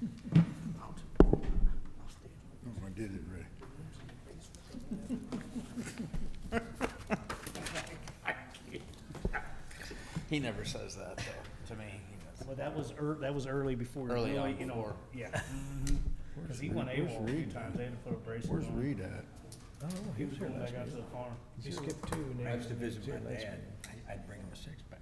I did it right. He never says that, though, to me. He does. Well, that was early before. Early really, on you know, before. yeah. Because he went AWOL a few times. They had to put a bracelet Where's on. Reed at? Oh, He was going back out to the farm. He skipped two. And I then used to visit my last dad. meeting. I'd bring him a six-pack.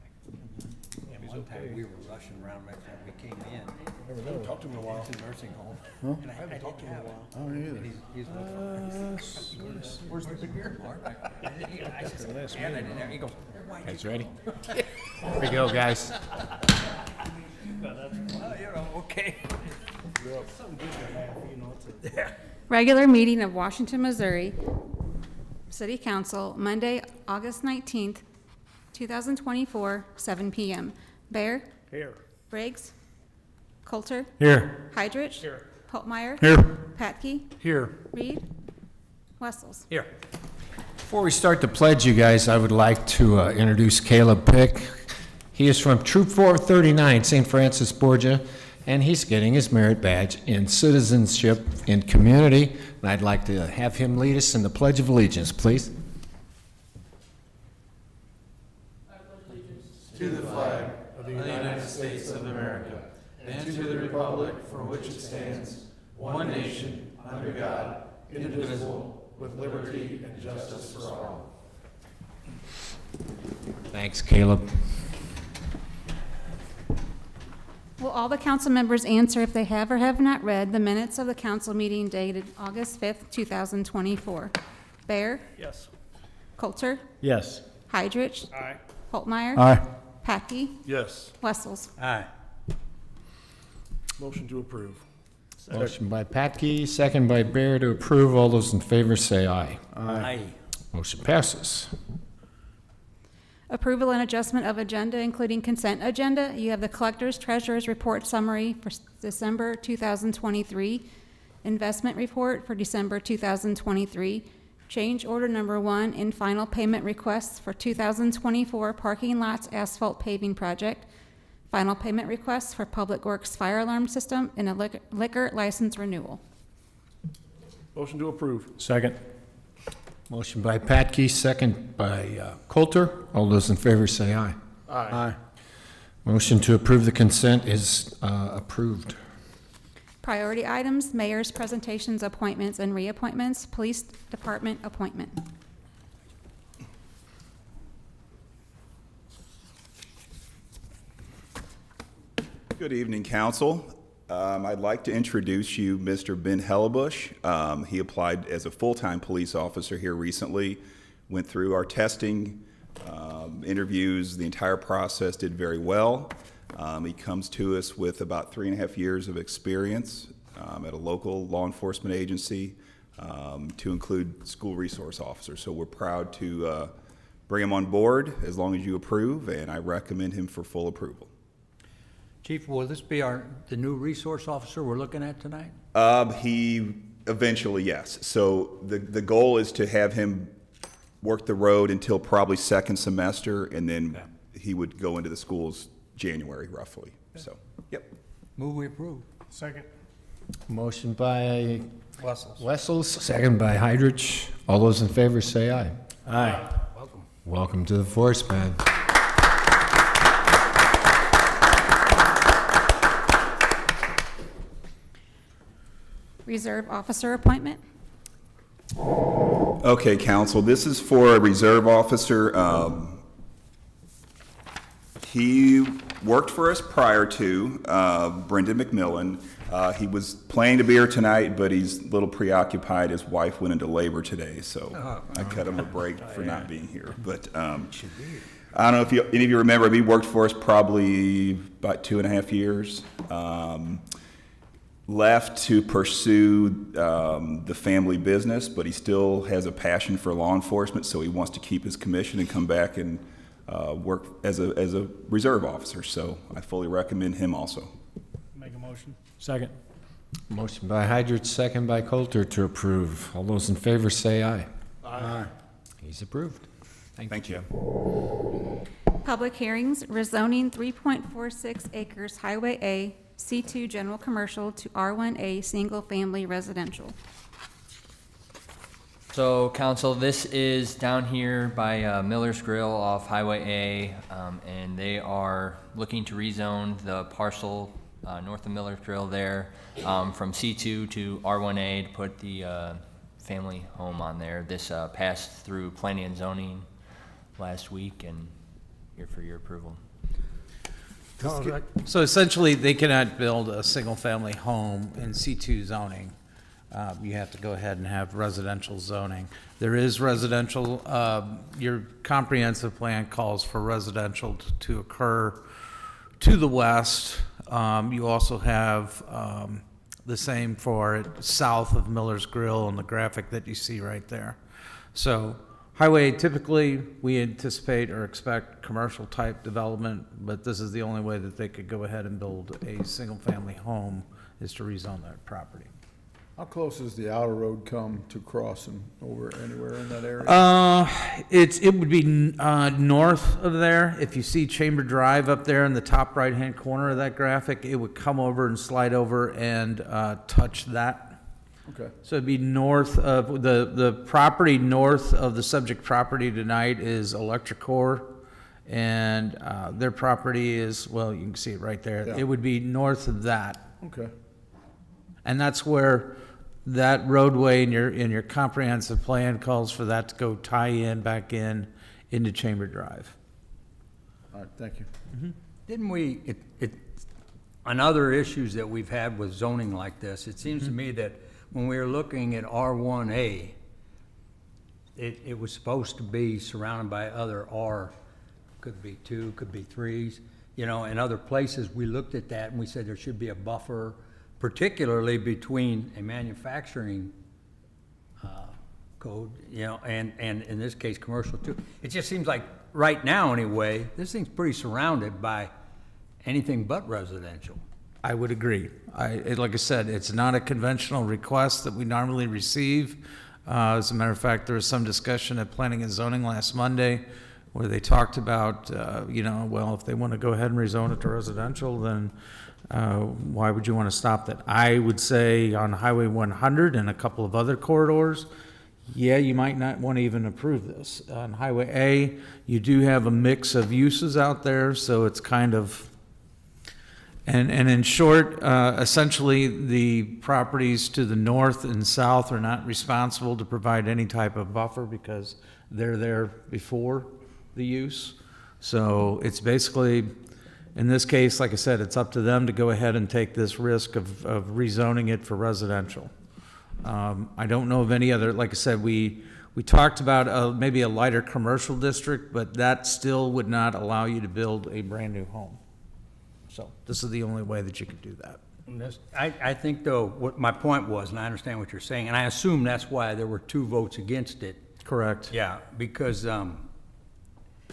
Yeah, One one time we were rushing around right after we came in. Never know. Talked to him in a while. To the nursing home. Huh? And I haven't talked to him in a while. I don't either. He's looking. Where's the beer, Mark? I After the last said, meeting. he goes, Guys ready? Here we go, guys. oh, you know, okay. Something good to have, you know, to Regular meeting of Washington, Missouri City Council, Monday, August 19th, 2024, 7 p.m. Bear, here. Briggs, Coulter, Here. Heidrich, Here. Holtmeyer, Here. Patke, Here. Reed, Wessels. Here. Before we start the pledge, you guys, I would like to introduce Caleb Pick. He is from Troop 439, St. Francis Borgia, and he's getting his merit badge in citizenship and community. And I'd like to have him lead us in the Pledge of Allegiance, please. of the United States of America, and to the republic for which it stands, one nation, under God, indivisible, with liberty and justice for all. Thanks, Caleb. Will all the council members answer if they have or have not read the minutes of the council meeting dated August 5th, 2024? Bear, Yes. Coulter, Yes. Heidrich, Aye. Holtmeyer, Aye. Patke, Yes. Wessels. Aye. Motion to approve. Motion by Patke, second by Bear to approve. All those in favor say aye. Aye. Motion passes. Approval and adjustment of agenda, including consent agenda. You have the Collector's Treasurer's Report Summary for December 2023, Investment Report for December 2023, Change Order Number 1 and Final Payment Requests for 2024 Parking Lots Asphalt Paving Project, Final Payment Requests for Public Works Fire Alarm System, and a liquor license renewal. Motion to approve. Second. Motion by Patke, second by Coulter. All those in favor say aye. Aye. Motion to approve the consent is approved. Priority items, mayor's presentations, appointments, and reappointments, police department appointment. Good evening, council. I'd like to introduce you Mr. Ben Hellebush. He applied as a full-time police officer here recently, went through our testing, interviews, the entire process, did very well. He comes to us with about 3.5 years of experience at a local law enforcement agency, to include school resource officer. So we're proud to bring him on board as long as you approve, and I recommend him for full approval. Chief, will this be the new resource officer we're looking at tonight? He eventually, yes. So the goal is to have him work the road until probably second semester, and then he would go into the schools January roughly. So, yep. Move we approve. Second. Motion by Wessels. Wessels, second by Heidrich. All those in favor say aye. Aye. Welcome. Welcome to the force, man. Reserve officer appointment. Okay, council, this is for a reserve officer. He worked for us prior to Brendan McMillan. He was planning to be here tonight, but he's a little preoccupied. His wife went into labor today, so I cut him a break for not being here. But I don't know if any of you remember, he worked for us probably about 2.5 years. Left to pursue the family business, but he still has a passion for law enforcement, so he wants to keep his commission and come back and work as a reserve officer. So I fully recommend him also. Make a motion. Second. Motion by Heidrich, second by Coulter to approve. All those in favor say aye. Aye. He's approved. Thank you. Public hearings, rezoning 3.46 acres Highway A, C2 General Commercial to R1A Single Family Residential. So, council, this is down here by Miller's Grill off Highway A, and they are looking to rezone the parcel north of Miller's Grill there from C2 to R1A to put the family home on there. This passed through planning and zoning last week, and here for your approval. So essentially, they cannot build a single-family home in C2 zoning. You have to go ahead and have residential zoning. There is residential, your comprehensive plan calls for residential to occur to the west. You also have the same for it south of Miller's Grill on the graphic that you see right there. So highway, typically, we anticipate or expect commercial type development, but this is the only way that they could go ahead and build a single-family home is to rezone that property. How close does the outer road come to crossing over anywhere in that area? It would be north of there. If you see Chamber Drive up there in the top right-hand corner of that graphic, it would come over and slide over and touch that. Okay. So it'd be north of, the property north of the subject property tonight is Electrocor, and their property is, well, you can see it right there. Yeah. It would be north of that. Okay. And that's where that roadway in your comprehensive plan calls for that to go tie in back into Chamber Drive. All right, thank you. Didn't we, on other issues that we've had with zoning like this, it seems to me that when we were looking at R1A, it was supposed to be surrounded by other R, could be 2, could be 3s, you know, in other places, we looked at that and we said there should be a buffer, particularly between a manufacturing code, you know, and in this case, commercial too. It just seems like, right now anyway, this thing's pretty surrounded by anything but residential. I would agree. Like I said, it's not a conventional request that we normally receive. As a matter of fact, there was some discussion at Planning and Zoning last Monday where they talked about, you know, well, if they want to go ahead and rezone it to residential, then why would you want to stop that? I would say on Highway 100 and a couple of other corridors, yeah, you might not want to even approve this. On Highway A, you do have a mix of uses out there, so it's kind of, and in short, essentially, the properties to the north and south are not responsible to provide any type of buffer because they're there before the use. So it's basically, in this case, like I said, it's up to them to go ahead and take this risk of rezoning it for residential. I don't know of any other, like I said, we talked about maybe a lighter commercial district, but that still would not allow you to build a brand-new home. So this is the only way that you could do that. I think though, what my point was, and I understand what you're saying, and I assume that's why there were 2 votes against it. Correct. Yeah, because,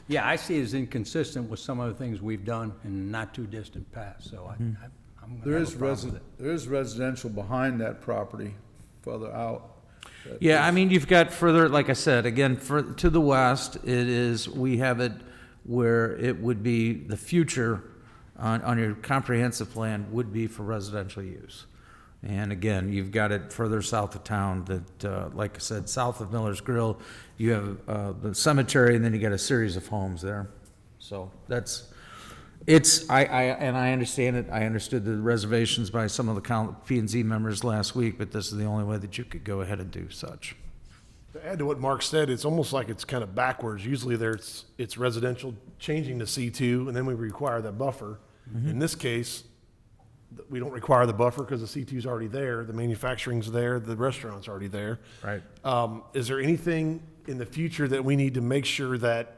yeah, I see it as inconsistent with some of the things we've done in not too distant past, so I'm There gonna is have a problem with it. there is residential behind that property further out. that Yeah, I is- mean, you've got further, like I said, again, to the west, we have it where it would be, the future on your comprehensive plan would be for residential use. And again, you've got it further south of town that, like I said, south of Miller's Grill, you have the cemetery, and then you got a series of homes there. So and I understand it. I understood the reservations by some of the P and Z members last week, but this is the only way that you could go ahead and do such. To add to what Mark said, it's almost like it's kind of backwards. Usually it's residential changing to C2, and then we require that buffer. In this case, we don't require the buffer because the C2 is already there, the manufacturing's there, the restaurant's already there. Right. Is there anything in the future that we need to make sure that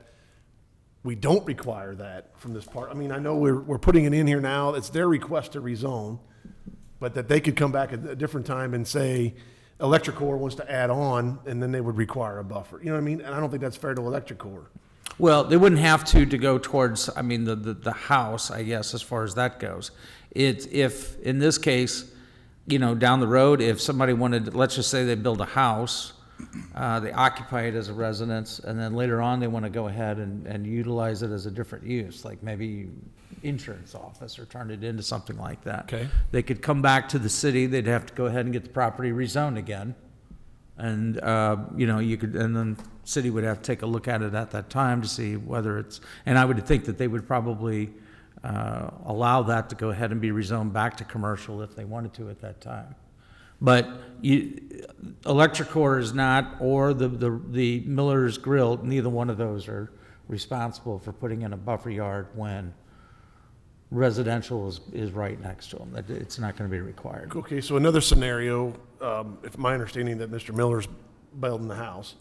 we don't require that from this part? I mean, I know we're putting it in here now, it's their request to rezone, but that they could come back at a different time and say, Electrocor wants to add on, and then they would require a buffer. You know what I mean? And I don't think that's fair to Electrocor. Well, they wouldn't have to go towards, I mean, the house, I guess, as far as that goes. If, in this case, you know, down the road, if somebody wanted, let's just say they build a house, they occupy it as a residence, and then later on, they want to go ahead and utilize it as a different use, like maybe insurance office or turn it into something like that. Okay. They could come back to the city, they'd have to go ahead and get the property rezoned again. And, you know, you could, and then city would have to take a look at it at that time to see whether it's, and I would think that they would probably allow that to go ahead and be rezoned back to commercial if they wanted to at that time. But Electric is not, or the Miller's Grill, neither one of those are responsible for putting in a buffer yard when residential is right next to them. It's not going to be required. Okay, so another scenario, if my understanding that Mr. Miller's building the house.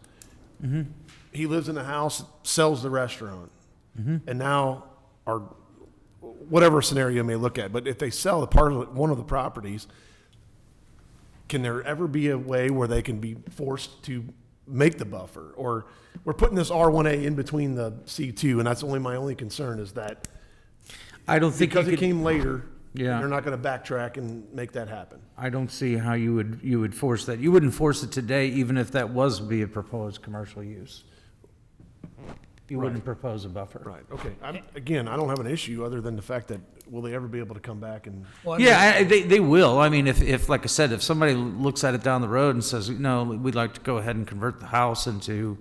He lives in the house, sells the restaurant, and now, or whatever scenario you may look at, but if they sell one of the properties, can there ever be a way where they can be forced to make the buffer? Or we're putting this R1A in between the C2, and that's my only concern is that I don't think you because it could, came later, Yeah. they're not going to backtrack and make that happen. I don't see how you would force that. You wouldn't force it today, even if that was be a proposed commercial use. You wouldn't propose a buffer. Right, okay. Again, I don't have an issue other than the fact that, will they ever be able to come back and? Yeah, they will. I mean, if, like I said, if somebody looks at it down the road and says, no, we'd like to go ahead and convert the house into,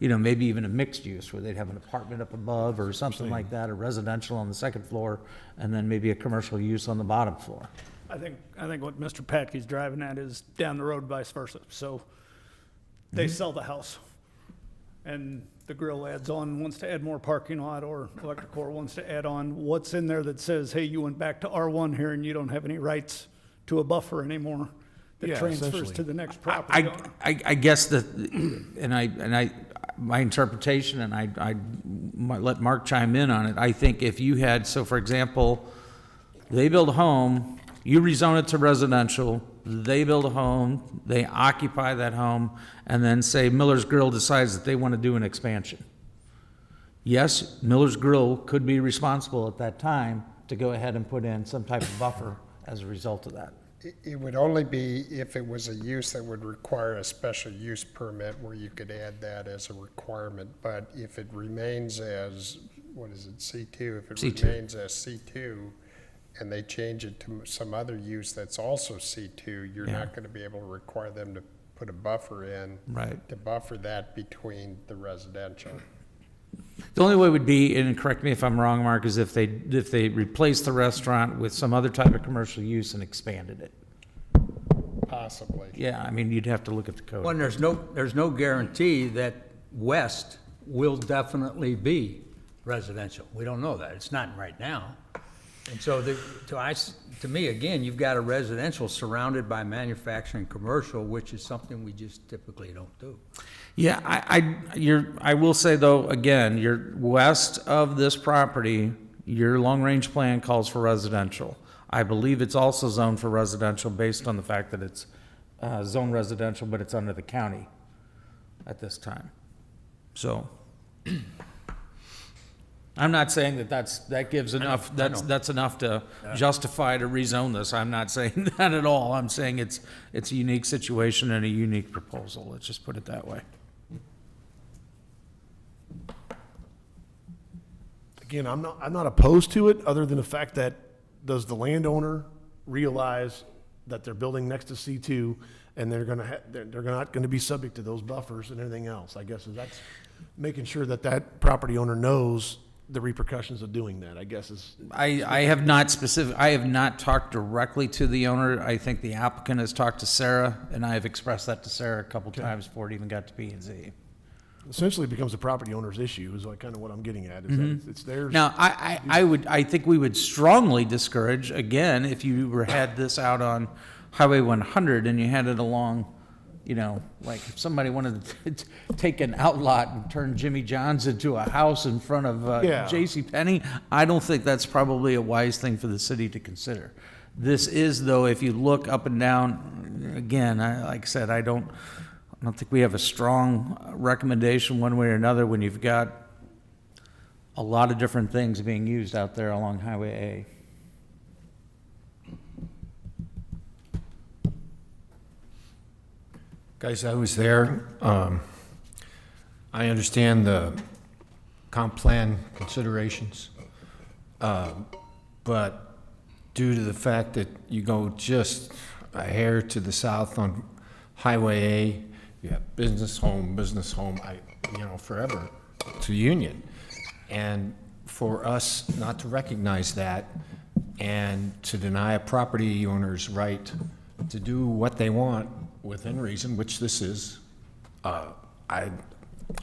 you know, maybe even a mixed use where they'd have an apartment up above or something like that, a residential on the second floor, and then maybe a commercial use on the bottom floor. I think what Mr. Patke's driving at is down the road vice versa. So they sell the house and the grill adds on, wants to add more parking lot, or Electric wants to add on what's in there that says, hey, you went back to R1 here and you don't have any rights to a buffer anymore that Yeah, transfers essentially. to the next property owner. I guess that, my interpretation, and I might let Mark chime in on it. I think if you had, so for example, they build a home, you rezone it to residential, they build a home, they occupy that home, and then say Miller's Grill decides that they want to do an expansion. Yes, Miller's Grill could be responsible at that time to go ahead and put in some type of buffer as a result of that. It would only be if it was a use that would require a special use permit where you could add that as a requirement. But if it remains as, what is it, C2? If it C2. remains as C2 and they change it to some other use that's also C2, you're Yeah. not going to be able to require them to put a buffer in Right. to buffer that between the residential. The only way would be, and correct me if I'm wrong, Mark, is if they replaced the restaurant with some other type of commercial use and expanded it. Possibly. Yeah, I mean, you'd have to look at the code. Well, and there's no guarantee that west will definitely be residential. We don't know that. It's not right now. And so to me, again, you've got a residential surrounded by manufacturing commercial, which is something we just typically don't do. Yeah, I will say though, again, you're west of this property, your long-range plan calls for residential. I believe it's also zoned for residential based on the fact that it's zoned residential, but it's under the county at this time. So, I'm not saying that gives enough, that's enough to justify to rezone this. I'm not saying that at all. I'm saying it's a unique situation and a unique proposal. Let's just put it that way. Again, I'm not opposed to it, other than the fact that, does the landowner realize that they're building next to C2 and they're not gonna be subject to those buffers and everything else? I guess that's making sure that property owner knows the repercussions of doing that, I guess is. I have not talked directly to the owner. I think the applicant has talked to Sarah, and I have expressed that to Sarah a couple times before it even got to P&Z. Essentially it becomes a property owner's issue, is kind of what I'm getting at, is that it's theirs. Now, I think we would strongly discourage, again, if you had this out on Highway 100 and you had it along, you know, like if somebody wanted to take an outlot and turn Jimmy John's into a house in front of Yeah. JCPenney, I don't think that's probably a wise thing for the city to consider. This is, though, if you look up and down, again, like I said, I don't think we have a strong recommendation one way or another when you've got a lot of different things being used out there along Highway A. Guys, I was there. I understand the comp plan considerations. But due to the fact that you go just a hair to the south on Highway A, you have business home, forever to Union. And for us not to recognize that and to deny a property owner's right to do what they want within reason, which this is, I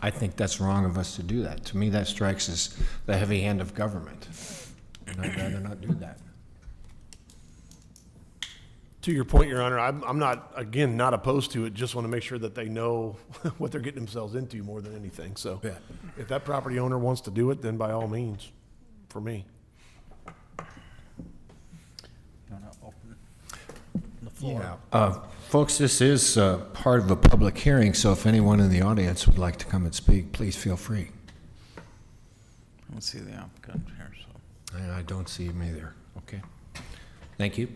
think that's wrong of us to do that. To me, that strikes as the heavy hand of government, and I'd rather not do that. To your point, Your Honor, I'm not, again, not opposed to it, just want to make sure that they know what they're getting themselves into more than anything. So Yeah. if that property owner wants to do it, then by all means, for me. Folks, this is part of a public hearing, so if anyone in the audience would like to come and speak, please feel free. Let's see the applicant here, so. And I don't see him either. Okay. Thank you.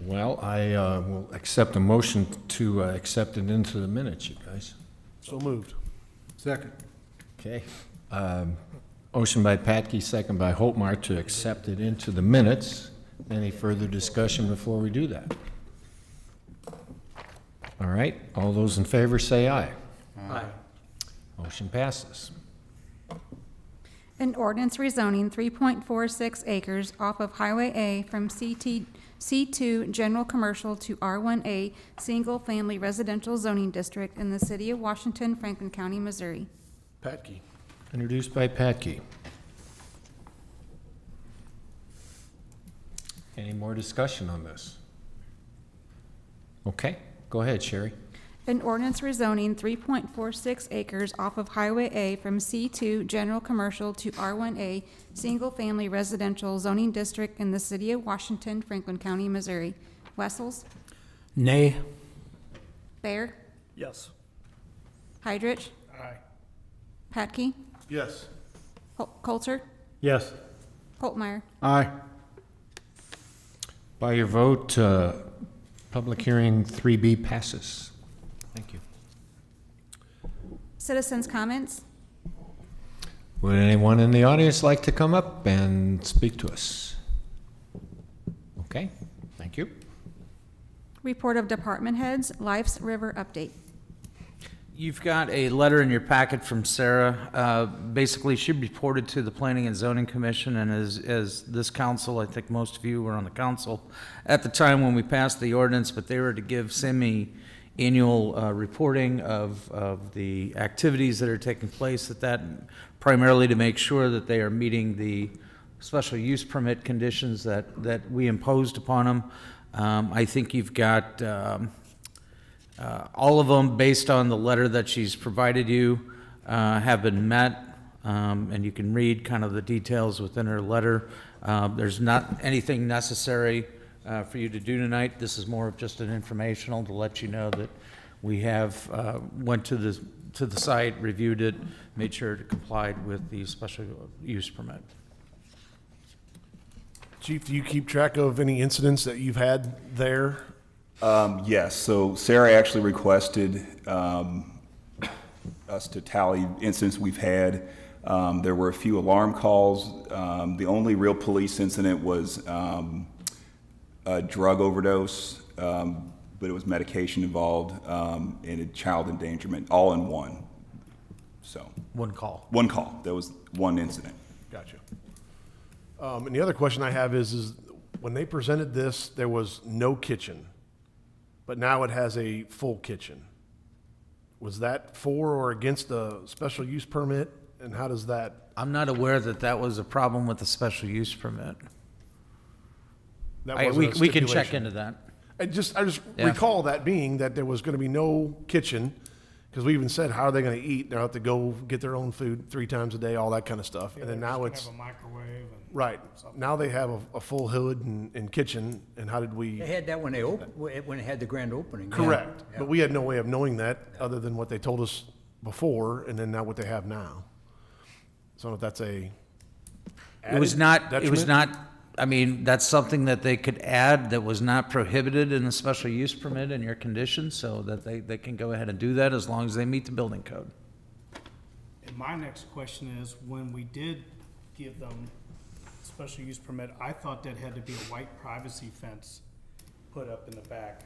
Well, I will accept a motion to accept it into the minutes, you guys. So moved. Second. Okay. Motion by Patke, second by Holtmar to accept it into the minutes. Any further discussion before we do that? All right, all those in favor say aye. Aye. Motion passes. An ordinance rezoning 3.46 acres off of Highway A from C2 General Commercial to R1A Single Family Residential Zoning District in the City of Washington, Franklin County, Missouri. Patke. Introduced by Patke. Any more discussion on this? Okay, go ahead, Sherry. An ordinance rezoning 3.46 acres off of Highway A from C2 General Commercial to R1A Single Family Residential Zoning District in the City of Washington, Franklin County, Missouri. Wessels? Nay. Thayer? Yes. Heidrich? Aye. Patke? Yes. Coulter? Yes. Holtmeyer? Aye. By your vote, public hearing 3B passes. Thank you. Citizens' comments? Would anyone in the audience like to come up and speak to us? Okay, thank you. Report of department heads, Life's River update. You've got a letter in your packet from Sarah. Basically, she reported to the Planning and Zoning Commission, and as this council, I think most of you were on the council at the time when we passed the ordinance, but they were to give semi-annual reporting of the activities that are taking place at that, primarily to make sure that they are meeting the special use permit conditions that we imposed upon them. I think you've got all of them, based on the letter that she's provided you, have been met, and you can read kind of the details within her letter. There's not anything necessary for you to do tonight. This is more of just an informational to let you know that we have went to the site, reviewed it, made sure it complied with the special use permit. Chief, do you keep track of any incidents that you've had there? Yes, so Sarah actually requested us to tally incidents we've had. There were a few alarm calls. The only real police incident was a drug overdose, but it was medication involved, and a child endangerment, all in one. So, One call. one call. That was one incident. Gotcha. And the other question I have is when they presented this, there was no kitchen, but now it has a full kitchen. Was that for or against the special use permit, and how does that? I'm not aware that that was a problem with the special use permit. That We wasn't a can check stipulation? into that. I just Yeah. recall that being that there was going to be no kitchen, because we even said, how are they going to eat? They'll have to go get their own food 3 times a day, all that kind of stuff. And then now it's, Have a microwave and. right, now they have a full hood and kitchen, and how did we? They had that when when it had the grand opening. yeah. Correct, Yeah. but we had no way of knowing that, other than what they told us before, and then now what they have now. So if that's a. It was added not, detriment? I mean, that's something that they could add that was not prohibited in the special use permit in your conditions, so that they can go ahead and do that as long as they meet the building code. And my next question is, when we did give them special use permit. I thought that had to be a white privacy fence put up in the back,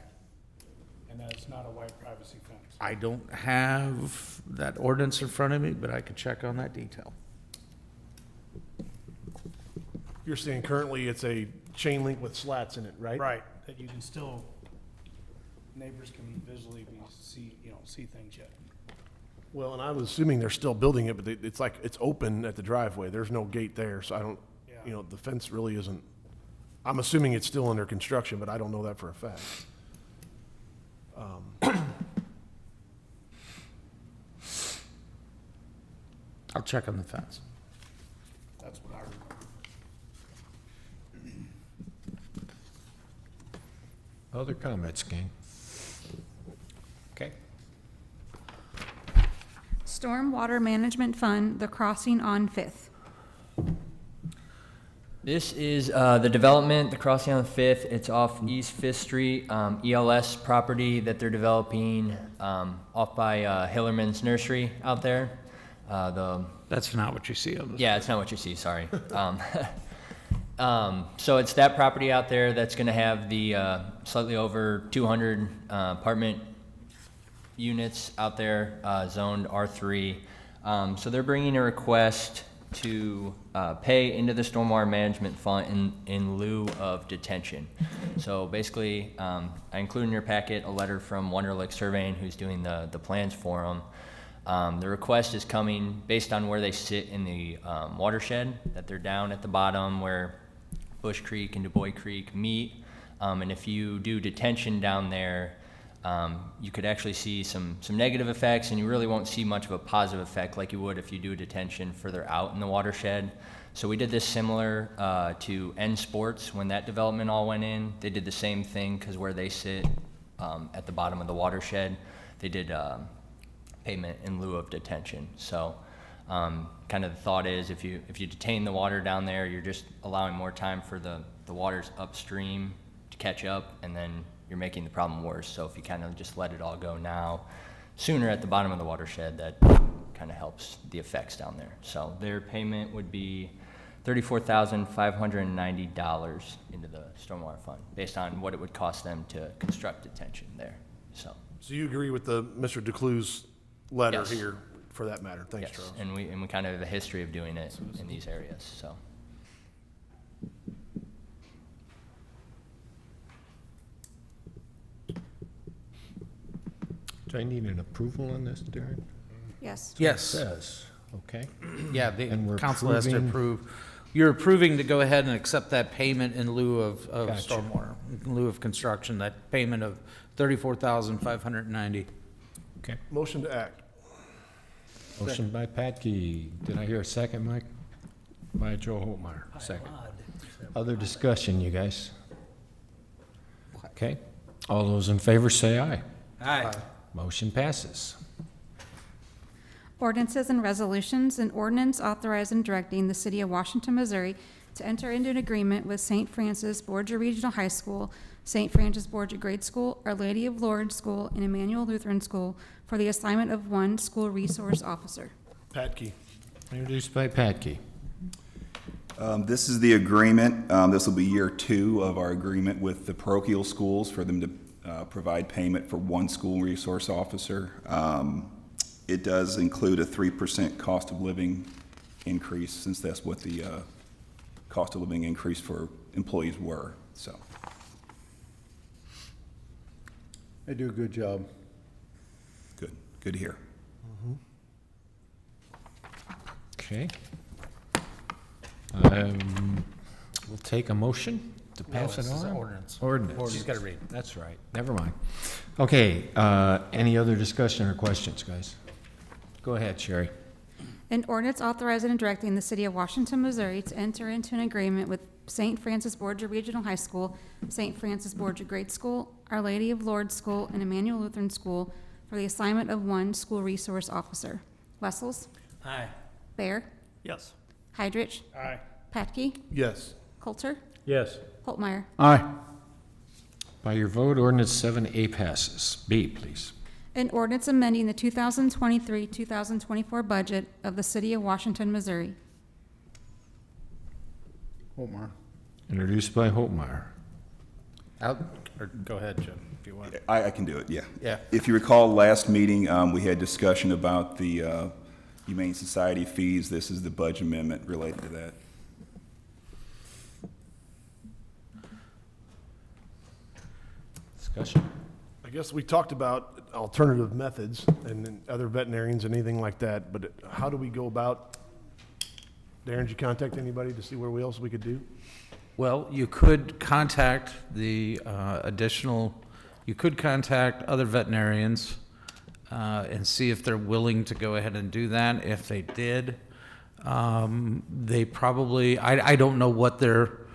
and that's not a white privacy fence. I don't have that ordinance in front of me, but I could check on that detail. You're saying currently it's a chain link with slats in it, right? Right, that you can still, neighbors can visually see things yet. Well, and I was assuming they're still building it, but it's like, it's open at the driveway. There's no gate there, so I don't, Yeah. the fence really isn't, I'm assuming it's still under construction, but I don't know that for a fact. I'll check on the fence. That's what I remember. Other comments, gang? Okay. Stormwater Management Fund, The Crossing on Fifth. This is the development, the crossing on Fifth. It's off East Fifth Street, ELS property that they're developing off by Hillerman's Nursery out there. That's not what you see on this. Yeah, it's not what you see, sorry. So it's that property out there that's gonna have the slightly over 200 apartment units out there, zoned R3. So they're bringing a request to pay into the stormwater management fund in lieu of detention. So basically, I include in your packet a letter from Wunderlich Surveying, who's doing the plans for them. The request is coming based on where they sit in the watershed, that they're down at the bottom where Bush Creek and Du Bois Creek meet. And if you do detention down there, you could actually see some negative effects, and you really won't see much of a positive effect like you would if you do detention further out in the watershed. So we did this similar to N Sports when that development all went in. They did the same thing because where they sit at the bottom of the watershed, they did payment in lieu of detention. So kind of the thought is if you detain the water down there, you're just allowing more time for the waters upstream to catch up, and then you're making the problem worse. So if you kind of just let it all go now, sooner at the bottom of the watershed, that kind of helps the effects down there. So their payment would be $34,590 into the stormwater fund, based on what it would cost them to construct detention there. So So you agree with the Mr. DeClue's letter Yes. here for that matter? Thanks, yes, Charles. and we kind of have a history of doing it in these areas. So Do I need an approval on this, Darren? Yes. Yes. Says, okay. Yeah, And we're the council has to approving- approve. You're approving to go ahead and accept that payment in lieu of Gotcha. stormwater, in lieu of construction, that payment of $34,590. Okay. Motion to act. Motion by Patke. Did I hear a second, Mike? By Joe Holtmeyer. Second. Other discussion, you guys? Okay. All those in favor say aye. Aye. Motion passes. Ordinances and resolutions. An ordinance authorizing and directing the city of Washington, Missouri to enter into an agreement with St. Francis Borgia Regional High School, St. Francis Borgia Grade School, Our Lady of Lourdes School, and Emmanuel Lutheran School for the assignment of one school resource officer. Patke. Introduced by Patke. This is the agreement. This will be year 2 of our agreement with the parochial schools for them to provide payment for one school resource officer. It does include a 3% cost of living increase, since that's what the cost of living increase for employees were, so. They do a good job. Good to hear. Okay. We'll take a motion to pass it on. Ordinance. She's got to read. That's right. Never mind. Okay, any other discussion or questions, guys? Go ahead, Sherry. An ordinance authorizing and directing the city of Washington, Missouri to enter into an agreement with St. Francis Borgia Regional High School, St. Francis Borgia Grade School, Our Lady of Lourdes School, and Emmanuel Lutheran School for the assignment of one school resource officer. Wessels? Aye. Bear? Yes. Heidrich? Aye. Patke? Yes. Coulter? Yes. Holtmeyer? Aye. By your vote, ordinance 7A passes. B, please. An ordinance amending the 2023-2024 budget of the city of Washington, Missouri. Holtmeyer. Introduced by Holtmeyer. Go ahead, Jim, if you want. I can do it, yeah. Yeah. If you recall, last meeting, we had discussion about the Humane Society fees. This is the budget amendment related to that. Discussion. I guess we talked about alternative methods and then other veterinarians and anything like that, but how do we go about, Darren, did you contact anybody to see where else we could do? Well, you could contact the you could contact other veterinarians and see if they're willing to go ahead and do that. If they did, they probably, I don't know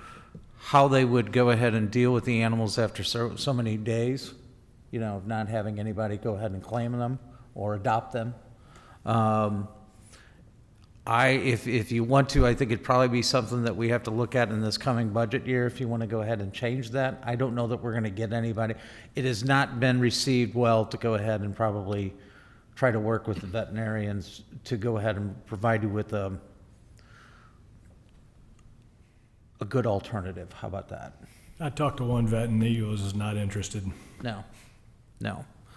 how they would go ahead and deal with the animals after so many days, you know, not having anybody go ahead and claim them or adopt them. If you want to, I think it'd probably be something that we have to look at in this coming budget year, if you want to go ahead and change that. I don't know that we're going to get anybody. It has not been received well to go ahead and probably try to work with the veterinarians to go ahead and provide you with a good alternative. How about that? I talked to one vet and he was not interested. No.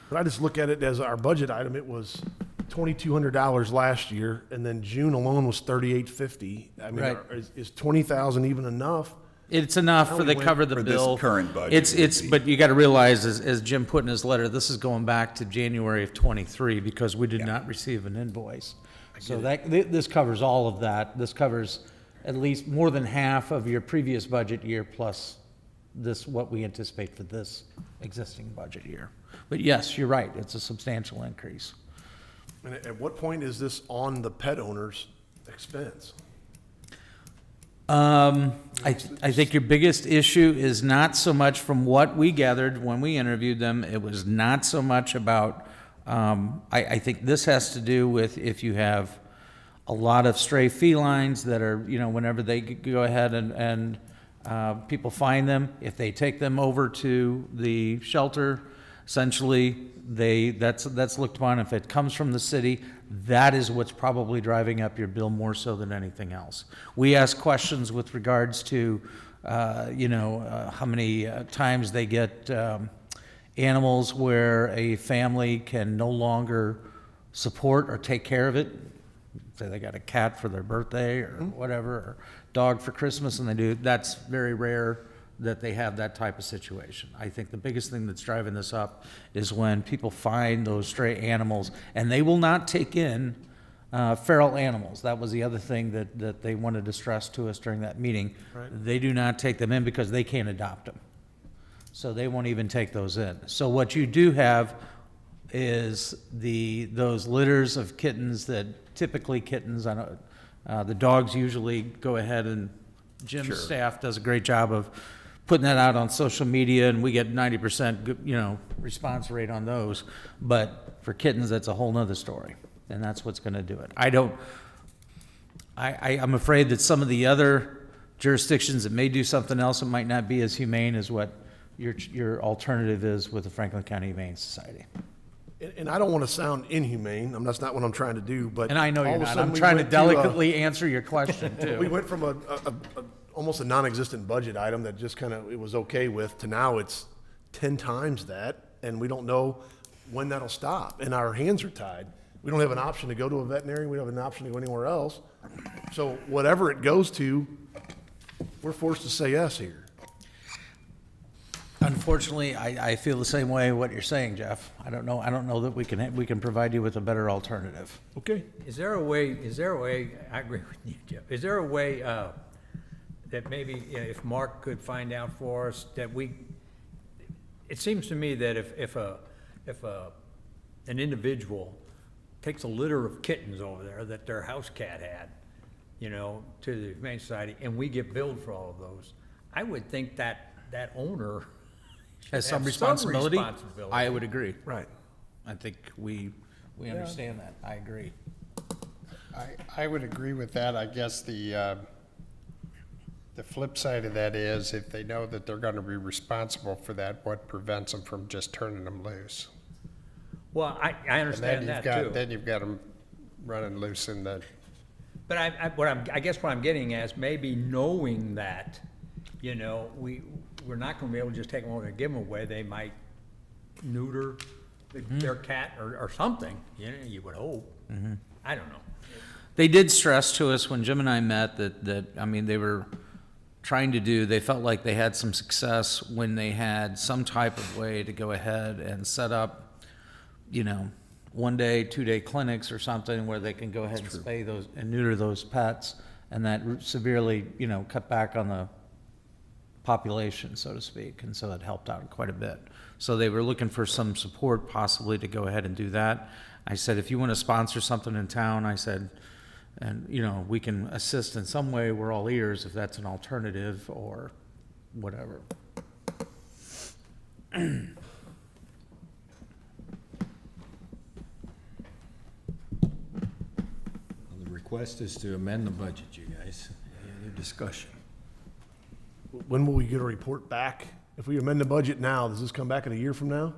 But I just look at it as our budget item, it was $2,200 last year, and then June alone was $3,850. I mean, Right. is 20,000 even enough? It's enough for we they went cover the for this bill. current budget, It's, it would be. but you gotta realize, as Jim put in his letter, this is going back to January of '23 because we did not receive an invoice. So this covers all of that. This covers at least more than half of your previous budget year plus what we anticipate for this existing budget year. But yes, you're right, it's a substantial increase. And at what point is this on the pet owner's expense? I think your biggest issue is not so much from what we gathered when we interviewed them. It was not so much about, I think this has to do with if you have a lot of stray felines that are, you know, whenever they go ahead and people find them, if they take them over to the shelter, essentially, that's looked upon. If it comes from the city, that is what's probably driving up your bill more so than anything else. We ask questions with regards to, how many times they get animals where a family can no longer support or take care of it. Say they got a cat for their birthday or whatever, or dog for Christmas, and they do. That's very rare that they have that type of situation. I think the biggest thing that's driving this up is when people find those stray animals, and they will not take in feral animals. That was the other thing that they wanted to stress to us during that meeting. Right. They do not take them in because they can't adopt them. So they won't even take those in. So what you do have is those litters of kittens that typically kittens, the dogs usually go ahead, and Jim's staff does a great job of putting that out on social media, and we get 90% response rate on those. But for kittens, that's a whole nother story, and that's what's going to do it. I'm afraid that some of the other jurisdictions that may do something else that might not be as humane as what your alternative is with the Franklin County Humane Society. And I don't want to sound inhumane, that's not what I'm trying to do, but. And I know all you're of a not. sudden I'm we trying to went delicately answer your question, too. We went from almost a non-existent budget item that just kind of, it was okay with, to now it's 10 times that, and we don't know when that'll stop, and our hands are tied. We don't have an option to go to a veterinarian, we don't have an option to go anywhere else. So whatever it goes to, we're forced to say yes here. Unfortunately, I feel the same way what you're saying, Jeff. I don't know that we can provide you with a better alternative. Okay. Is there a way, I agree with you, Jeff, is there a way that maybe if Mark could find out for us that it seems to me that if an individual takes a litter of kittens over there that their house cat had, to the Humane Society, and we get billed for all of those, I would think that owner Has some have responsibility? responsibility. I would agree. Right. I think we understand that. I agree. I would agree with that. I guess the flip side of that is if they know that they're going to be responsible for that, what prevents them from just turning them loose? Well, I And understand that too. then you've got them running loose in the But I guess what I'm getting at is maybe knowing that, you know, we're not gonna be able to just take them over and give them away. They might neuter their cat or something, you know, you would hope. I don't know. They did stress to us when Jim and I met that, I mean, they were trying to do, they felt like they had some success when they had some type of way to go ahead and set up, you know, 1-day, 2-day clinics or something where they can go ahead and spay those and neuter those pets, and that severely, you know, cut back on the population, so to speak, and so it helped out quite a bit. So they were looking for some support possibly to go ahead and do that. I said, if you want to sponsor something in town, I said, and, you know, we can assist in some way, we're all ears if that's an alternative or whatever. The request is to amend the budget, you guys. Any other discussion? When will we get a report back? If we amend the budget now, does this come back in a year from now?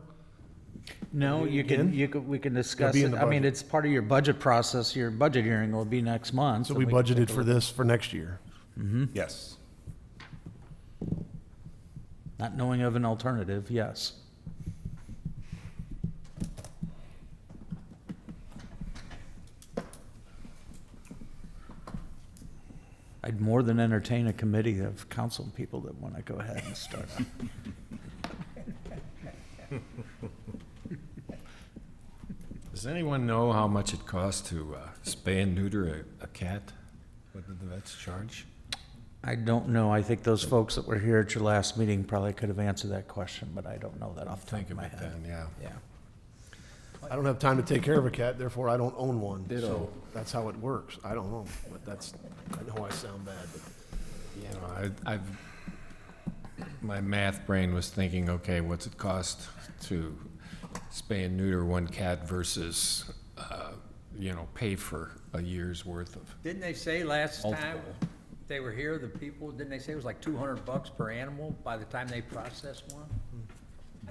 No, we can discuss be it. in the I mean, budget. it's part of your budget process. Your budget hearing will be next month. So and we can budgeted take a for look. this for next year. Yes. Not knowing of an alternative, yes. I'd more than entertain a committee of council people that want to go ahead and start. Does anyone know how much it costs to spay and neuter a cat? What do the vets charge? I don't know. I think those folks that were here at your last meeting probably could have answered that question, but I don't know that off the top Think of of my it head. then, yeah. Yeah. I don't have time to take care of a cat, therefore I don't own one. Ditto. So that's how it works. I don't know, but I know I sound bad, but. You know, my math brain was thinking, okay, what's it cost to spay and neuter one cat versus, you know, pay for a year's worth of. Didn't they say last time they were here, the people, didn't they say it was like $200 per animal by the time they processed one?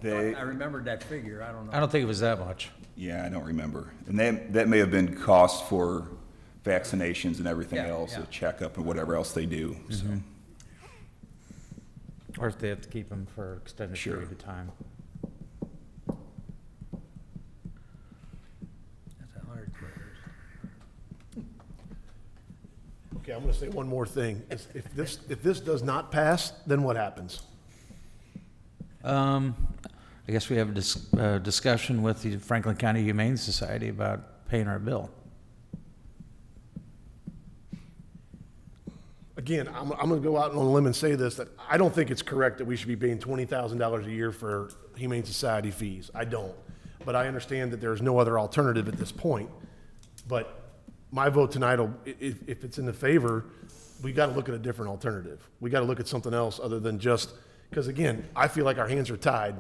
I remembered that figure, I don't know. I don't think it was that much. Yeah, I don't remember. And that may have been cost for vaccinations and everything Yeah, else, yeah. a checkup and whatever else they do, so. Or if they have to keep them for an extended Sure. period of time. That's $100. Okay, I'm gonna say one more thing. If this does not pass, then what happens? I guess we have a discussion with the Franklin County Humane Society about paying our bill. Again, I'm gonna go out on a limb and say this, that I don't think it's correct that we should be paying $20,000 a year for Humane Society fees. I don't. But I understand that there's no other alternative at this point. But my vote tonight, if it's in the favor, we gotta look at a different alternative. We gotta look at something else other than just, because again, I feel like our hands are tied.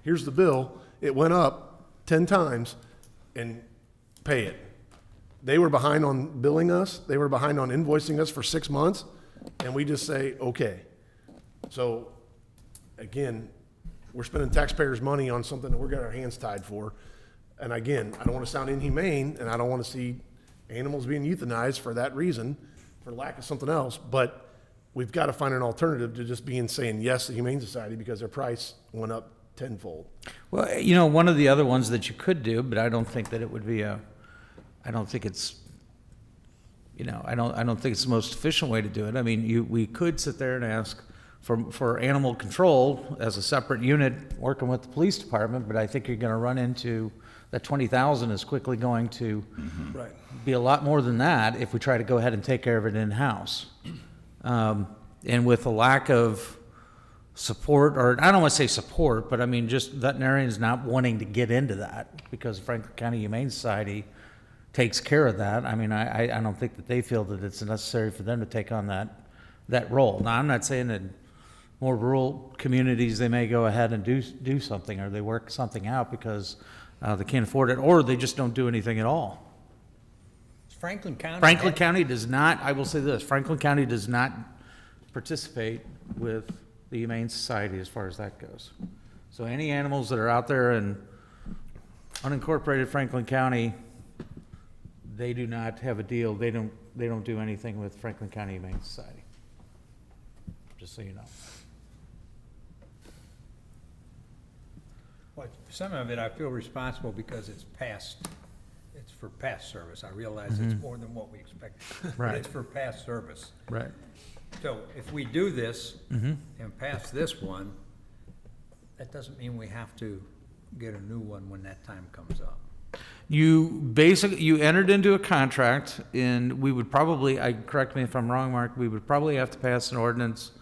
Here's the bill, it went up 10 times, and pay it. They were behind on billing us, they were behind on invoicing us for 6 months, and we just say, okay. So, again, we're spending taxpayers' money on something that we're getting our hands tied for. And again, I don't want to sound inhumane, and I don't want to see animals being euthanized for that reason, for lack of something else, but we've got to find an alternative to just saying yes to Humane Society because their price went up tenfold. Well, you know, one of the other ones that you could do, but I don't think that it would be I don't think it's, you know, I don't think it's the most efficient way to do it. I mean, we could sit there and ask for animal control as a separate unit working with the police department, but I think you're gonna run into that 20,000 is quickly going to Right. be a lot more than that if we try to go ahead and take care of it in-house. And with a lack of support, or I don't want to say support, but I mean just veterinarians not wanting to get into that because Franklin County Humane Society takes care of that. I mean, I don't think that they feel that it's necessary for them to take on that role. Now, I'm not saying that more rural communities, they may go ahead and do something, or they work something out because they can't afford it, or they just don't do anything at all. Franklin County. Franklin County does not, I will say this, Franklin County does not participate with the Humane Society as far as that goes. So any animals that are out there in unincorporated Franklin County, They do not have a deal, they don't do anything with Franklin County Humane Society. Just so you know. Well, some of it I feel responsible because it's for past service. I realize it's more than what we expected. But Right. it's for past service. Right. So if we do this and pass this one, that doesn't mean we have to get a new one when that time comes up. You entered into a contract, and we would probably, correct me if I'm wrong, Mark, we would probably have to pass an ordinance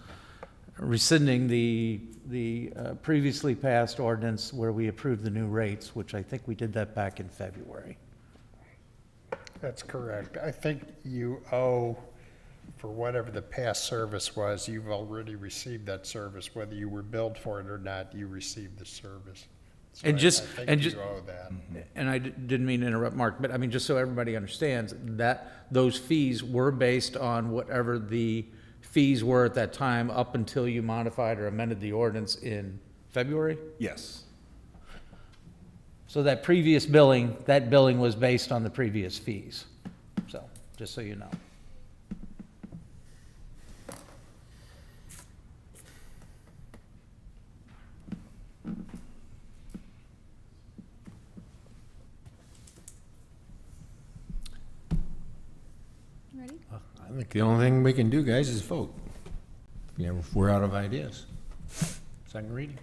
rescinding the previously passed ordinance where we approved the new rates, which I think we did that back in February. That's correct. I think you owe, for whatever the past service was, you've already received that service. Whether you were billed for it or not, you received the service. So And I think just- you owe that. And I didn't mean to interrupt, Mark, but I mean, just so everybody understands, that those fees were based on whatever the fees were at that time up until you modified or amended the ordinance in February? Yes. So that previous billing, that billing was based on the previous fees. So, just so you know. Ready? I think the only thing we can do, guys, is vote. Yeah, if we're out of ideas. Second reading.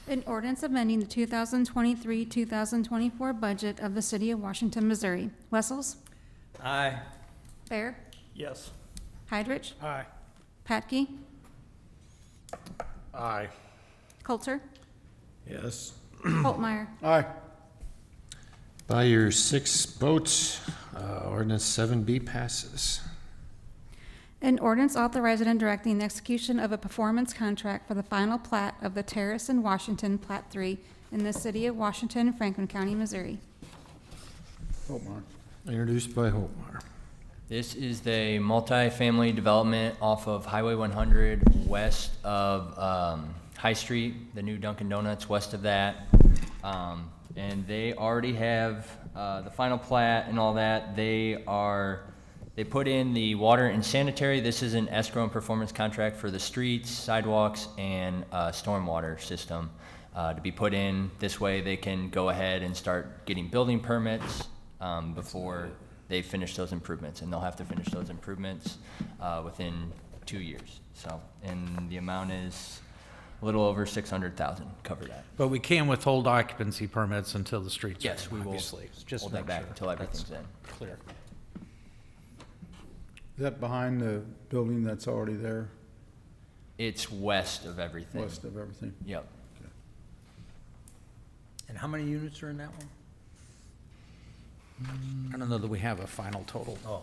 An ordinance amending the 2023-2024 budget of the City of Washington, Missouri. Wessels? Aye. Bear? Yes. Heidrich? Aye. Patke? Aye. Coulter? Yes. Holtmeyer? Aye. By your 6 votes, ordinance 7B passes. An ordinance authorizing and directing the execution of a performance contract for the final plat of the Terrace in Washington, Plat 3, in the City of Washington, Franklin County, Missouri. Holtmeyer. Introduced by Holtmeyer. This is the multi-family development off of Highway 100 west of High Street, the new Dunkin' Donuts west of that. And they already have the final plat and all that. They put in the water and sanitary. This is an escrow and performance contract for the streets, sidewalks, and stormwater system to be put in. This way they can go ahead and start getting building permits before they finish those improvements. And they'll have to finish those improvements within 2 years. So, and the amount is a little over 600,000, cover that. But we can withhold occupancy permits until the streets are, Yes, we will obviously. Just hold make that back sure until everything's that's in. clear. Is that behind the building that's already there, It's west of everything. west of everything? Yep. And how many units are in that one? I don't know that we have a final total. Oh,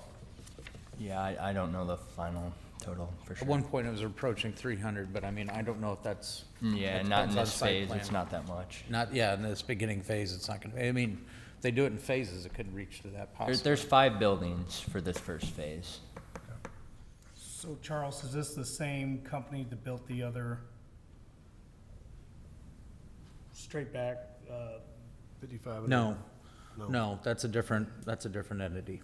Yeah, I don't know the final total for At sure. one point, it was approaching 300, but I mean, I don't know if that's. Yeah, that not in depends on this site phase, plan. it's not that much. Not, yeah, in this beginning phase, it's not gonna, I mean, if they do it in phases, it could reach to that possibility. There's 5 buildings for this first phase. So Charles, is this the same company that built the other straight back, 55. No, no, that's a different entity.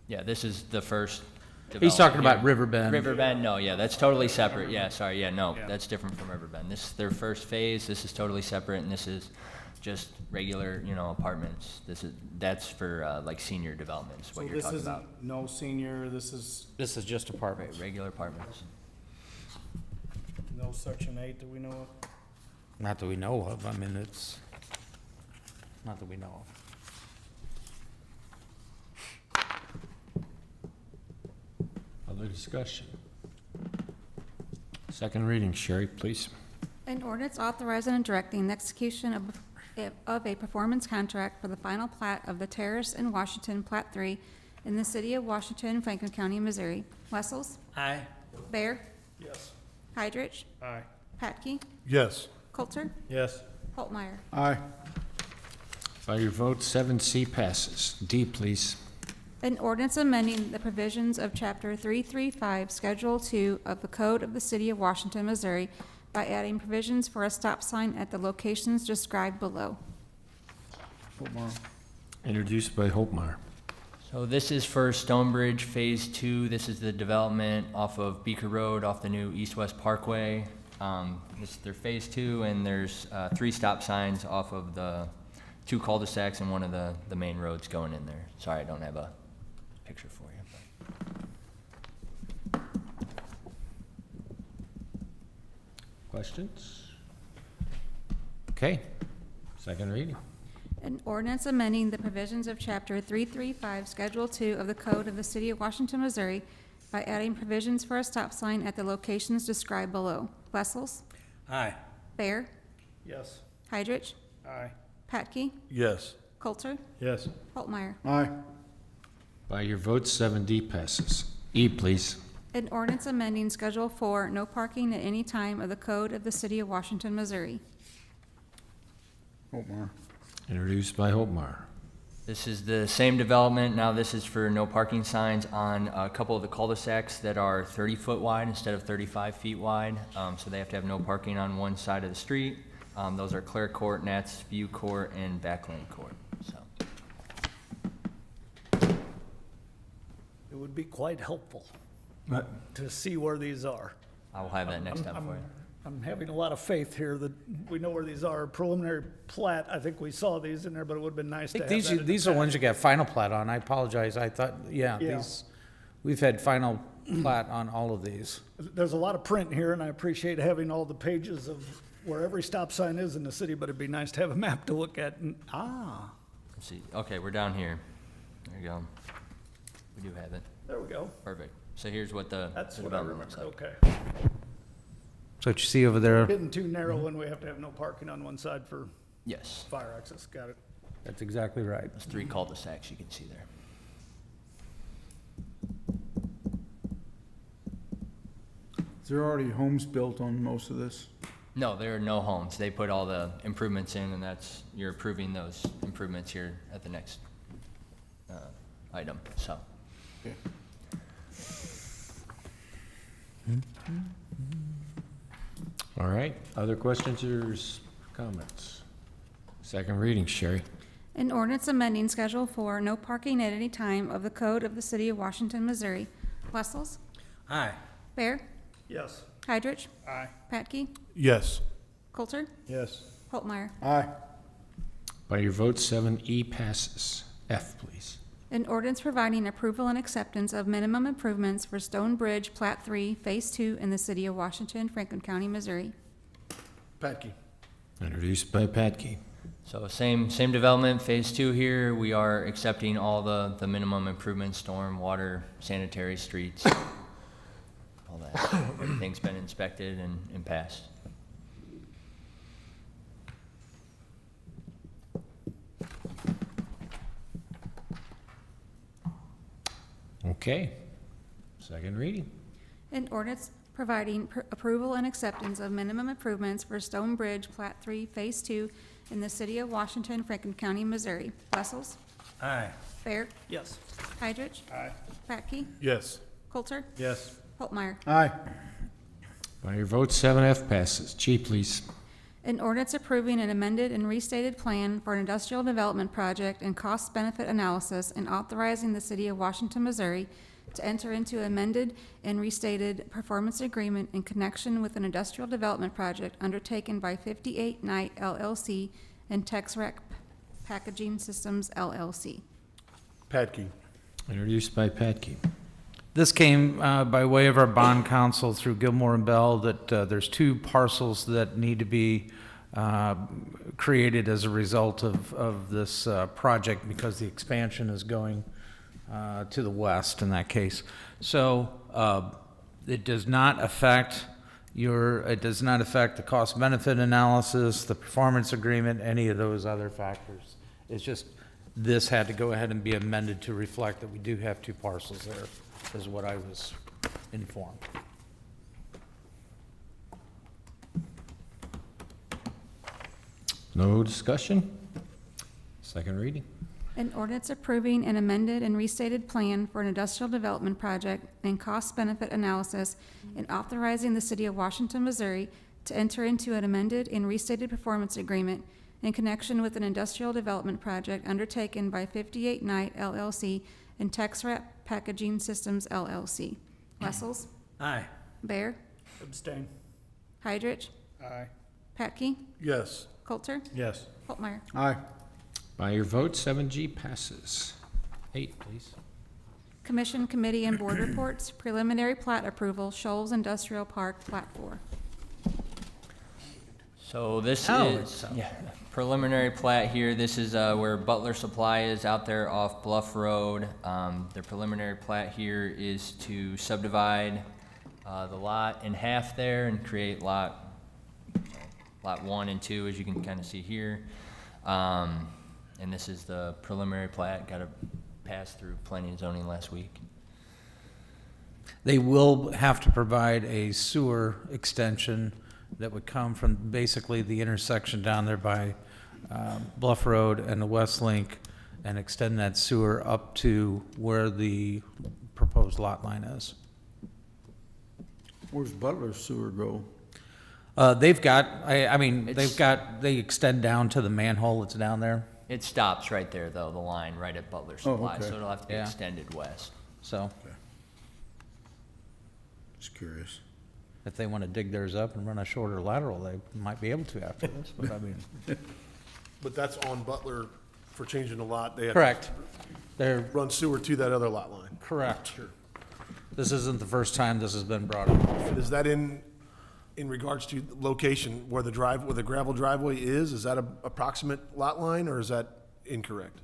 Yeah, this is the first. He's talking development about here. Riverbend. Riverbend, no, yeah, that's totally separate. Yeah, sorry, yeah, no, Yeah. that's different from Riverbend. This is their first phase, this is totally separate, and this is just regular, apartments. That's for, like, senior developments, what so you're this talking isn't about. no senior, this is This is just Right, apartments. regular apartments. no section 8 that we know of? Not that we know of, I mean, it's, not that we know of. Other discussion? Second reading, Sherry, please. An ordinance authorizing and directing the execution of a performance contract for the final plat of the Terrace in Washington, Plat 3, in the City of Washington, Franklin County, Missouri. Wessels? aye. Bear? Yes. Heidrich? Aye. Patke? Yes. Coulter? Yes. Holtmeyer? Aye. By your vote, 7C passes. D, please. An ordinance amending the provisions of Chapter 335, Schedule 2 of the Code of the City of Washington, Missouri by adding provisions for a stop sign at the locations described below. Holtmeyer. Introduced by Holtmeyer. So this is for Stonebridge Phase 2. This is the development off of Beaker Road, off the new East-West Parkway. This is their Phase 2, and there's 3 stop signs off of the 2 cul-de-sacs and one of the main roads going in there. Sorry, I don't have a picture for you. Questions? Okay, second reading. An ordinance amending the provisions of Chapter 335, Schedule 2 of the Code of the City of Washington, Missouri by adding provisions for a stop sign at the locations described below. Wessels? Aye. Bear? Yes. Heidrich? Aye. Patke? Yes. Coulter? Yes. Holtmeyer? Aye. By your vote, 7D passes. E, please. An ordinance amending Schedule 4, no parking at any time of the Code of the City of Washington, Missouri. Holtmeyer. Introduced by Holtmeyer. This is the same development. Now this is for no parking signs on a couple of the cul-de-sacs that are 30-foot wide instead of 35 feet wide. So they have to have no parking on one side of the street. Those are Clare Court, Nats View Court, and Backlane Court. So It would be quite helpful to see where these are. I will have that next time for you. I'm having a lot of faith here that we know where these are. Preliminary plat, I think we saw these in there, but it would have been nice I to have think that. in the these are ones you packet. got final plat on. I apologize. I thought, Yeah. we've had final plat on all of these. There's a lot of print here, and I appreciate having all the pages of where every stop sign is in the city, but it'd be nice to have a map to look at and, Let's see. Okay, we're down here. There you go. We do have it. there we go. Perfect. So here's what the That's the what I development remember. looks like. Okay. So what you see over there, Getting too narrow when we have to have no parking on one side for Yes. fire access. Got it. that's exactly right. There's 3 cul-de-sacs you can see there. Is there already homes built on most of this? No, there are no homes. They put all the improvements in, and you're approving those improvements here at the next item, so. All right, other questions or comments? Second reading, Sherry. An ordinance amending Schedule 4, no parking at any time of the Code of the City of Washington, Missouri. Wessels? Aye. Bear? Yes. Heidrich? Aye. Patke? Yes. Coulter? Yes. Holtmeyer? Aye. By your vote, 7E passes. F, please. An ordinance providing approval and acceptance of minimum improvements for Stone Bridge Plat 3, Phase 2 in the City of Washington, Franklin County, Missouri. Patke. Introduced by Patke. So same development, Phase 2 here. We are accepting all the minimum improvements, storm, water, sanitary, streets, all that. Everything's been inspected and passed. Okay, second reading. An ordinance providing approval and acceptance of minimum improvements for Stone Bridge Plat 3, Phase 2 in the City of Washington, Franklin County, Missouri. Wessels? Aye. Bear? Yes. Heidrich? Aye. Patke? Yes. Coulter? Yes. Holtmeyer? Aye. By your vote, 7F passes. G, please. An ordinance approving an amended and restated plan for an industrial development project and cost-benefit analysis and authorizing the City of Washington, Missouri to enter into amended and restated performance agreement in connection with an industrial development project undertaken by 58 Knight LLC and Texrec Packaging Systems LLC. Patke. Introduced by Patke. This came by way of our bond counsel through Gilmore and Bell, that there's 2 parcels that need to be created as a result of this project, because the expansion is going to the west in that case. So it does not affect the cost benefit analysis, the performance agreement, any of those other factors. It's just, this had to go ahead and be amended to reflect that we do have 2 parcels there, is what I was informed. No discussion? Second reading. An ordinance approving an amended and restated plan for an industrial development project and cost-benefit analysis and authorizing the City of Washington, Missouri to enter into an amended and restated performance agreement in connection with an industrial development project undertaken by 58 Knight LLC and TexRep Packaging Systems LLC. Wessels, Aye. Bear, Abstain. Heidrich, Aye. Petke, Yes. Coulter, Yes. Holtmeyer. Aye. By your vote, 7G passes. 8, please. Commission, Committee, and Board reports. Preliminary plat approval, Shoals Industrial Park, Plat 4. So this Oh, is, yeah, preliminary plat here. This is where Butler Supply is out there off Bluff Road. The preliminary plat here is to subdivide the lot in half there and create lot 1 and 2, as you can kind of see here. And this is the preliminary plat, got to pass through planning and zoning last week. They will have to provide a sewer extension that would come from basically the intersection down there by Bluff Road and the West Link and extend that sewer up to where the proposed lot line is. Where's Butler's sewer go? They've got, I mean, It's- they extend down to the manhole that's down there, It stops right there, though, the line right at Butler Oh, Supply, okay. so it'll have to be Yeah. extended west. so Just curious. if they want to dig theirs up and run a shorter lateral, they might be able to after this, but I mean. But that's on Butler for changing the lot. They have Correct. They're to run sewer to that other lot line. correct. This isn't the first time this has been brought up. And is that in regards to location where the gravel driveway is? Is that a approximate lot line or is that incorrect?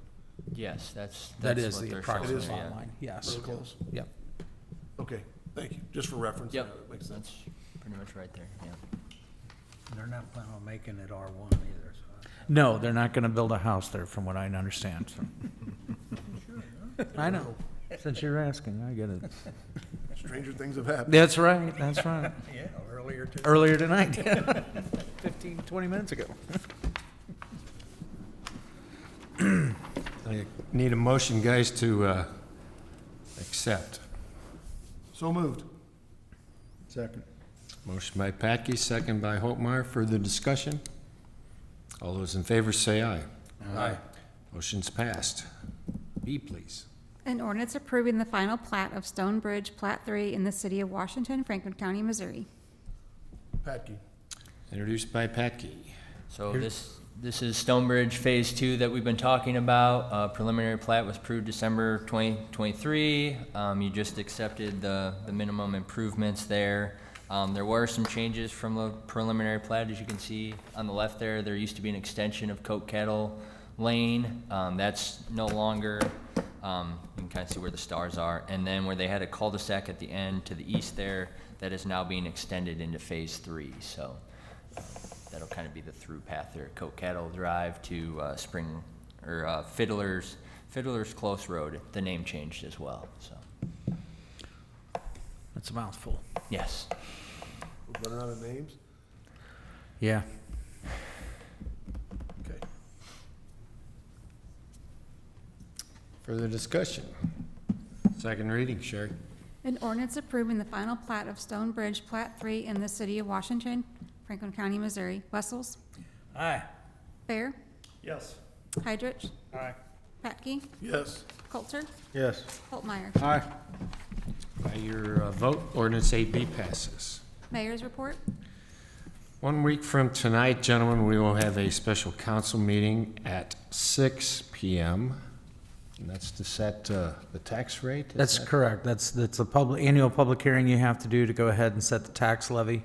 Yes, that's That that's is what the they're approximate showing there, lot yeah. line, yes. Very close. Yep. Okay, thank you. Just for reference. Yep, That makes sense. that's pretty much right there, yeah. They're not planning on making it R1 either, so. No, they're not gonna build a house there, from what I understand, so. I know, since you're asking, I get it. Stranger things have happened. That's right, that's right. Yeah, earlier today. Earlier tonight, 15, 20 minutes ago. I need a motion, guys, to accept. So moved. Second. Motion by Patke, second by Holtmeyer. Further discussion? All those in favor say aye. Aye. Motion's passed. B, please. An ordinance approving the final plat of Stone Bridge, Plat 3 in the city of Washington, Franklin County, Missouri. Patke. Introduced by Patke. So this is Stonebridge Phase 2 that we've been talking about. Preliminary plat was approved December 2023. You just accepted the minimum improvements there. There were some changes from the preliminary plat, as you can see on the left there. There used to be an extension of Coke Kettle Lane. That's no longer, you can kind of see where the stars are. And then where they had a cul-de-sac at the end to the east there, that is now being extended into Phase 3. So that'll kind of be the through path there, Coke Cattle Drive to Fiddler's Close Road. The name changed as well, so, That's a mouthful. yes. We're running out of names? Yeah. Okay. Further discussion? Second reading, Sherry. An ordinance approving the final plat of Stone Bridge, Plat 3 in the city of Washington, Franklin County, Missouri. Wessels, Aye. Bear, Yes. Heidrich, Aye. Petke, Yes. Coulter, Yes. Holtmeyer. Aye. By your vote, ordinance 8B passes. Mayor's report. 1 week from tonight, gentlemen, we will have a special council meeting at 6 p.m. And that's to set the tax rate? Is That's that- correct. That's a annual public hearing you have to do to go ahead and set the tax levy.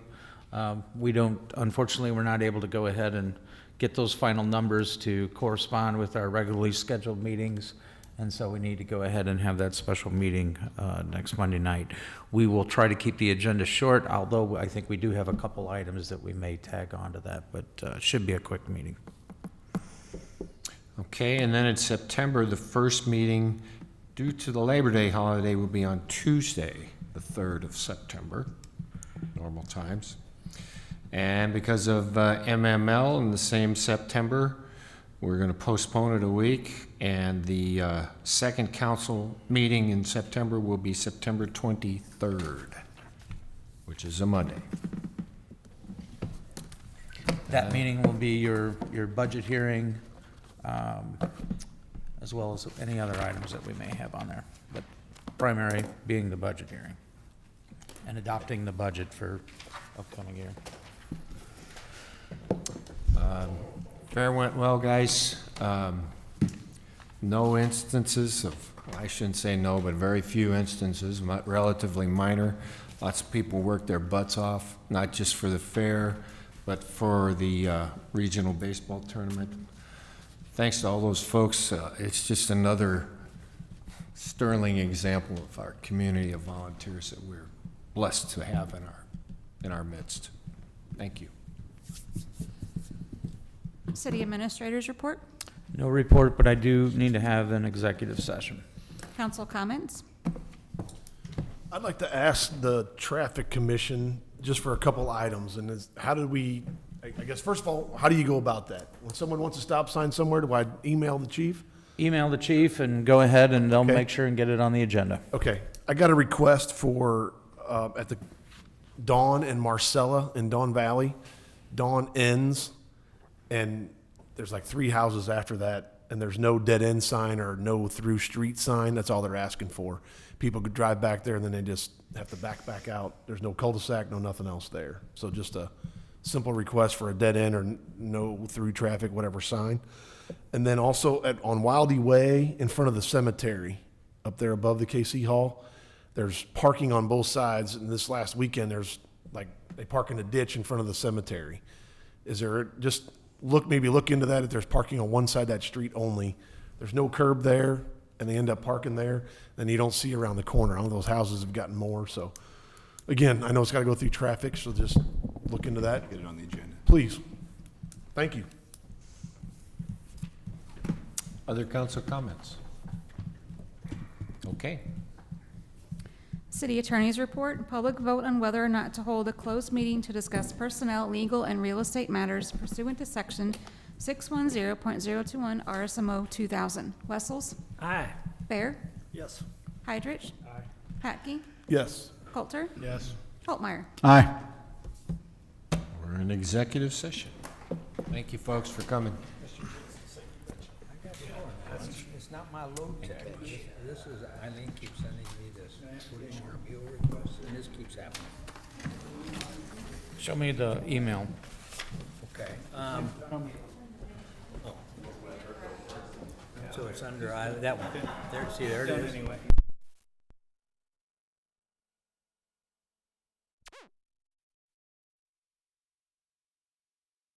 We don't, unfortunately, we're not able to go ahead and get those final numbers to correspond with our regularly scheduled meetings. And so we need to go ahead and have that special meeting next Monday night. We will try to keep the agenda short, although I think we do have a couple items that we may tag onto that, but it should be a quick meeting. Okay, and then in September, the first meeting, due to the Labor Day holiday, will be on Tuesday, the 3rd of September, normal times. And because of MML in the same September, we're going to postpone it a week, and the second council meeting in September will be September 23rd, which is a Monday. That meeting will be your budget hearing, as well as any other items that we may have on there. But primary being the budget hearing and adopting the budget for upcoming year. Fair went well, guys. No instances of, I shouldn't say no, but very few instances, relatively minor. Lots of people worked their butts off, not just for the fair, but for the regional baseball tournament. Thanks to all those folks. It's just another sterling example of our community of volunteers that we're blessed to have in our midst. Thank you. City Administrator's report. No report, but I do need to have an executive session. Council comments. I'd like to ask the Traffic Commission just for a couple items, and how do we, I guess, first of all, how do you go about that? When someone wants a stop sign somewhere, do I email the chief? Email the chief and go ahead and they'll Okay. make sure and get it on the agenda. Okay, I got a request for, at the Dawn and Marcella in Dawn Valley. Dawn ends, and there's like 3 houses after that, and there's no dead end sign or no through street sign. That's all they're asking for. People could drive back there and then they just have to back out. There's no cul-de-sac, no nothing else there. So just a simple request for a dead end or no through traffic, whatever sign. And then also on Wildy Way in front of the cemetery, up there above the KC Hall, there's parking on both sides. And this last weekend, there's like, they park in a ditch in front of the cemetery. Is there, just maybe look into that if there's parking on one side of that street only. There's no curb there, and they end up parking there, then you don't see around the corner. All those houses have gotten more, so. Again, I know it's gotta go through traffic, so just look into that. Get it on the agenda. Please. Thank you. Other council comments? Okay. City Attorney's report. Public vote on whether or not to hold a closed meeting to discuss personnel, legal, and real estate matters pursuant to Section 610.021 RSMO 2000. Wessels? Aye. Bear? Yes. Heidrich? Patke? Yes. Coulter? Yes. Holtmeyer? Aye. We're in executive session. Thank you, folks, for coming. It's not my load tag. This is, Eileen keeps sending me this, put in your appeal request, and this keeps happening. Show me the email. Okay, So it's under, that one, there, see, there it is.